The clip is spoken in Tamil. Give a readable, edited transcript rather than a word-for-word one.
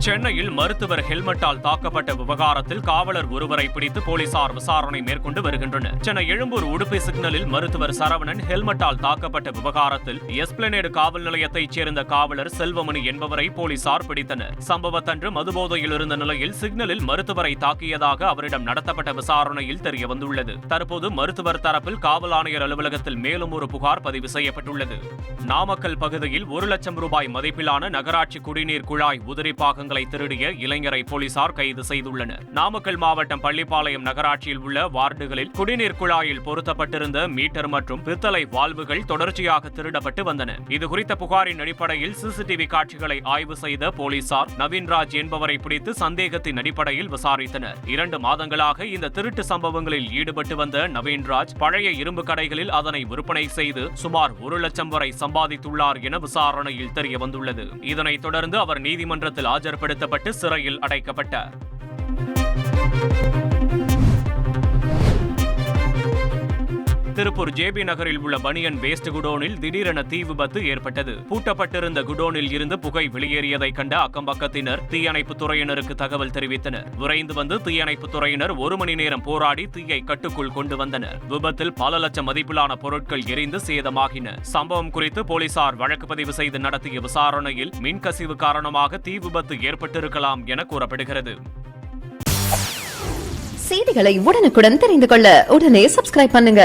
சென்னையில் மருத்துவர் ஹெல்மெட்டால் தாக்கப்பட்ட விவகாரத்தில் காவலர் ஒருவரை பிடித்து போலீசார் விசாரணை மேற்கொண்டு வருகின்றனர். சென்னை எழும்பூர் உடுப்பி சிக்னலில் மருத்துவர் சரவணன் ஹெல்மெட்டால் தாக்கப்பட்ட விவகாரத்தில் எஸ்பிளனேடு காவல் நிலையத்தைச் சேர்ந்த காவலர் செல்வமணி என்பவரை போலீசார் பிடித்தனர். சம்பவத்தன்று மதுபோதையில் இருந்த நிலையில் சிக்னலில் மருத்துவரை தாக்கியதாக அவரிடம் நடத்தப்பட்ட விசாரணையில் தெரியவந்துள்ளது. தற்போது மருத்துவர் தரப்பில் காவல் ஆணையர் அலுவலகத்தில் மேலும் ஒரு புகார் பதிவு செய்யப்பட்டுள்ளது. நாமக்கல் பகுதியில் 1 லட்சம் ரூபாய் மதிப்பிலான நகராட்சி குடிநீர் குழாய் உதிரி பாகங்களை திருடிய இளைஞரை போலீசார் கைது செய்துள்ளனர். நாமக்கல் மாவட்டம் பள்ளிப்பாளையம் நகராட்சியில் உள்ள வார்டுகளில் குடிநீர் குழாயில் பொருத்தப்பட்டிருந்த மீட்டர் மற்றும் பித்தளை வால்வுகள் தொடர்ச்சியாக திருடப்பட்டு வந்தன. இதுகுறித்த புகாரின் அடிப்படையில் சிசிடிவி காட்சிகளை ஆய்வு செய்த போலீசார் நவீன்ராஜ் என்பவரை பிடித்து சந்தேகத்தின் அடிப்படையில் விசாரித்தனர். 2 மாதங்களாக இந்த திருட்டு சம்பவங்களில் ஈடுபட்டு வந்த நவீன்ராஜ் பழைய இரும்பு கடைகளில் அதனை விற்பனை செய்து சுமார் 1 லட்சம் வரை சம்பாதித்துள்ளார் என விசாரணையில் தெரியவந்துள்ளது. இதனைத் தொடர்ந்து அவர் நீதிமன்றத்தில் ஆஜர்படுத்தப்பட்டு சிறையில் அடைக்கப்பட்டார். திருப்பூர் ஜேபி நகரில் உள்ள பனியன் வேஸ்ட் குடோனில் திடீரென தீ விபத்து ஏற்பட்டது. பூட்டப்பட்டிருந்த குடோனில் இருந்து புகை வெளியேறியதை கண்ட அக்கம்பக்கத்தினர் தீயணைப்புத் துறையினருக்கு தகவல் தெரிவித்தனர். விரைந்து வந்து தீயணைப்புத் துறையினர் 1 மணி நேரம் போராடி தீயை கட்டுக்குள் கொண்டு வந்தனர். விபத்தில் பல லட்சம் மதிப்பிலான பொருட்கள் எரிந்து சேதமாகின. சம்பவம் குறித்து போலீசார் வழக்கு பதிவு செய்து நடத்திய விசாரணையில் மின்கசிவு காரணமாக தீ விபத்து ஏற்பட்டிருக்கலாம் என கூறப்படுகிறது. செய்திகளை உடனுக்குடன் தெரிந்து கொள்ள உடனே சப்ஸ்கிரைப் பண்ணுங்க.